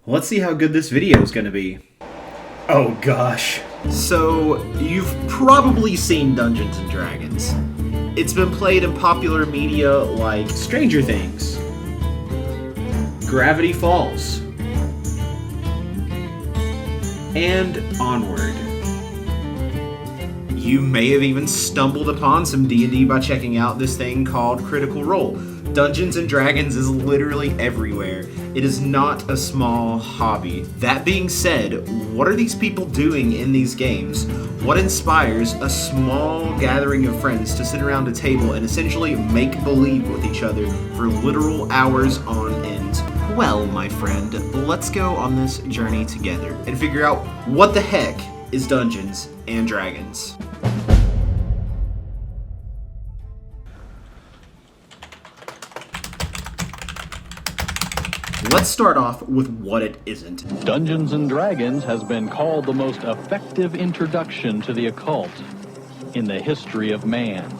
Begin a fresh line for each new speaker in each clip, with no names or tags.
Let's see how good this video is going to be. Oh gosh. So, you've probably seen Dungeons & Dragons. It's been played in popular media like Stranger Things, Gravity Falls, and Onward. You may have even stumbled upon some D&D by checking out this thing called Critical Role. Dungeons & Dragons is literally everywhere. It is not a small hobby. That being said, what are these people doing in these games? What inspires a small gathering of friends to sit around a table and essentially make believe with each other for literal hours on end? Well, my friend, let's go on this journey together and figure out what the heck is Dungeons & Dragons. Let's start off with what it isn't.
Dungeons & Dragons has been called the most effective introduction to the occult in the history of man.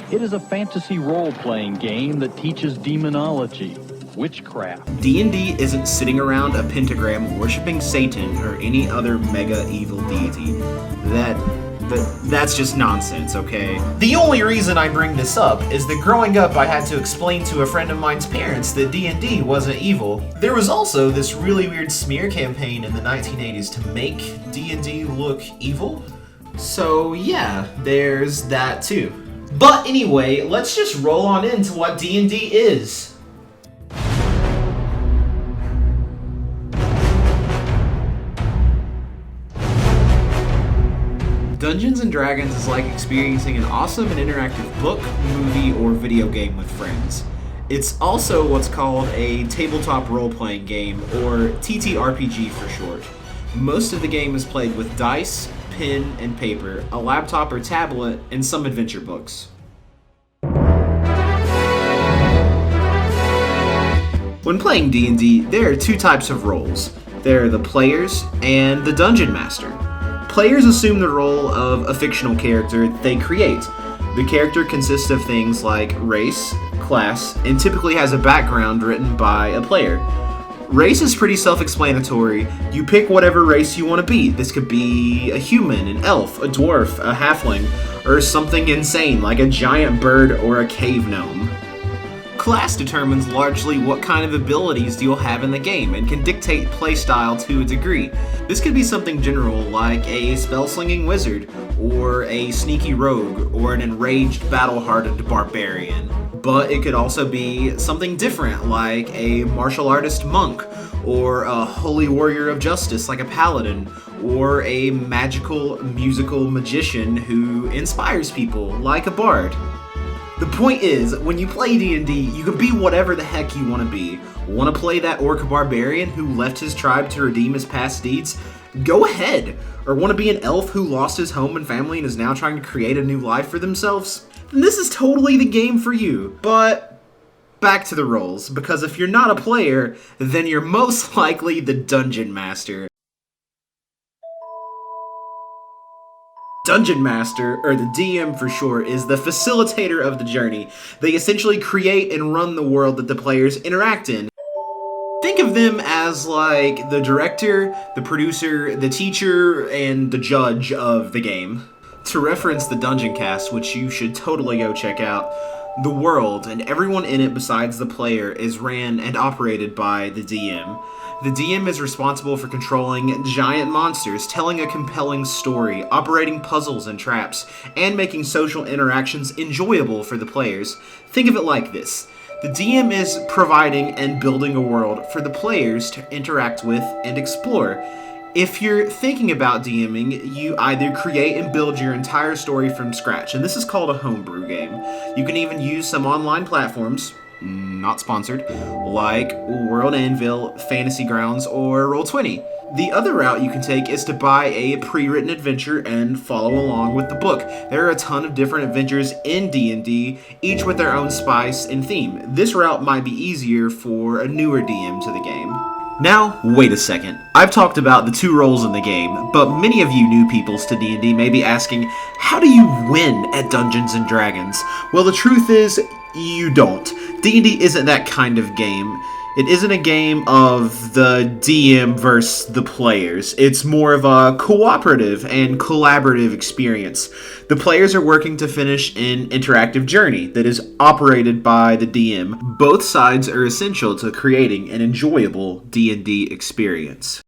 It is a fantasy role-playing game that teaches demonology, witchcraft.
D&D isn't sitting around a pentagram worshiping Satan or any other mega evil deity. That's just nonsense, okay? The only reason I bring this up is that growing up I had to explain to a friend of mine's parents that D&D wasn't evil. There was also this really weird smear campaign in the 1980s to make D&D look evil. So yeah, there's that too. But anyway, let's just roll on into what D&D is. Dungeons & Dragons is like experiencing an awesome and interactive book, movie, or video game with friends. It's also what's called a tabletop role-playing game, or TTRPG for short. Most of the game is played with dice, pen, and paper, a laptop or tablet, and some adventure books. When playing D&D, there are two types of roles. There are the players and the dungeon master. Players assume the role of a fictional character they create. The character consists of things like race, class, and typically has a background written by a player. Race is pretty self-explanatory. You pick whatever race you want to be. This could be a human, an elf, a dwarf, a halfling, or something insane like a giant bird or a cave gnome. Class determines largely what kind of abilities you'll have in the game and can dictate playstyle to a degree. This could be something general like a spell-slinging wizard, or a sneaky rogue, or an enraged, battle-hardened barbarian. But it could also be something different like a martial artist monk, or a holy warrior of justice like a paladin, or a magical musical magician who inspires people like a bard. The point is, when you play D&D, you can be whatever the heck you want to be. Want to play that orc barbarian who left his tribe to redeem his past deeds? Go ahead! Or want to be an elf who lost his home and family and is now trying to create a new life for themselves? Then this is totally the game for you. But back to the roles, because if you're not a player, then you're most likely the dungeon master. Dungeon Master, or the DM for short, is the facilitator of the journey. They essentially create and run the world that the players interact in. Think of them as like the director, the producer, the teacher, and the judge of the game. To reference the Dungeon Cast, which you should totally go check out, the world and everyone in it besides the player is ran and operated by the DM. The DM is responsible for controlling giant monsters, telling a compelling story, operating puzzles and traps, and making social interactions enjoyable for the players. Think of it like this. The DM is providing and building a world for the players to interact with and explore. If you're thinking about DMing, you either create and build your entire story from scratch, and this is called a homebrew game. You can even use some online platforms, not sponsored, like World Anvil, Fantasy Grounds, or Roll20. The other route you can take is to buy a pre-written adventure and follow along with the book. There are a ton of different adventures in D&D, each with their own spice and theme. This route might be easier for a newer DM to the game. Now, wait a second. I've talked about the two roles in the game, but many of you new peoples to D&D may be asking, how do you win at Dungeons & Dragons? Well, the truth is, you don't. D&D isn't that kind of game. It isn't a game of the DM versus the players. It's more of a cooperative and collaborative experience. The players are working to finish an interactive journey that is operated by the DM. Both sides are essential to creating an enjoyable D&D experience.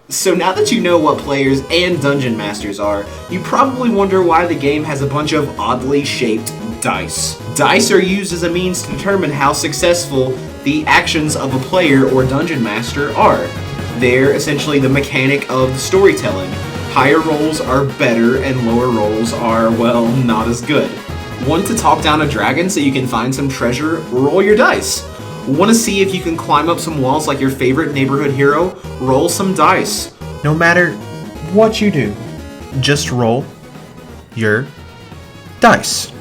So now that you know what players and dungeon masters are, you probably wonder why the game has a bunch of oddly shaped dice. Dice are used as a means to determine how successful the actions of a player or dungeon master are. They're essentially the mechanic of storytelling. Higher rolls are better and lower rolls are, well, not as good. Want to talk down a dragon so you can find some treasure? Roll your dice. Want to see if you can climb up some walls like your favorite neighborhood hero? Roll some dice. No matter what you do, just roll your dice.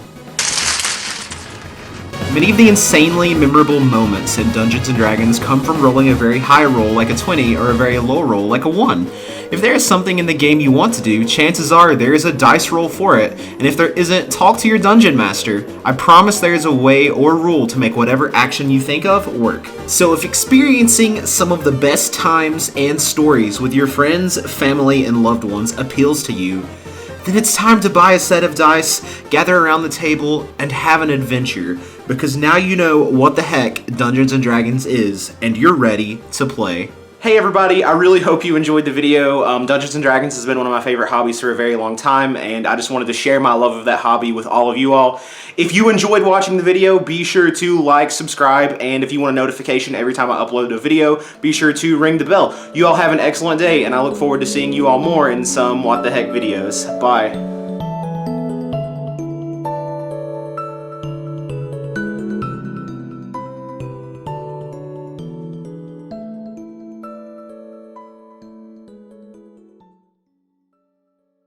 Many of the insanely memorable moments in Dungeons & Dragons come from rolling a very high roll like a 20 or a very low roll like a 1. If there is something in the game you want to do, chances are there is a dice roll for it, and if there isn't, talk to your dungeon master. I promise there is a way or rule to make whatever action you think of work. So if experiencing some of the best times and stories with your friends, family, and loved ones appeals to you, then it's time to buy a set of dice, gather around the table, and have an adventure, because now you know what the heck Dungeons & Dragons is, and you're ready to play. Hey everybody, I really hope you enjoyed the video. Dungeons & Dragons has been one of my favorite hobbies for a very long time, and I just wanted to share my love of that hobby with all of you all. If you enjoyed watching the video, be sure to like, subscribe, and if you want a notification every time I upload a video, be sure to ring the bell. You all have an excellent day, and I look forward to seeing you all more in some What the Heck videos. Bye.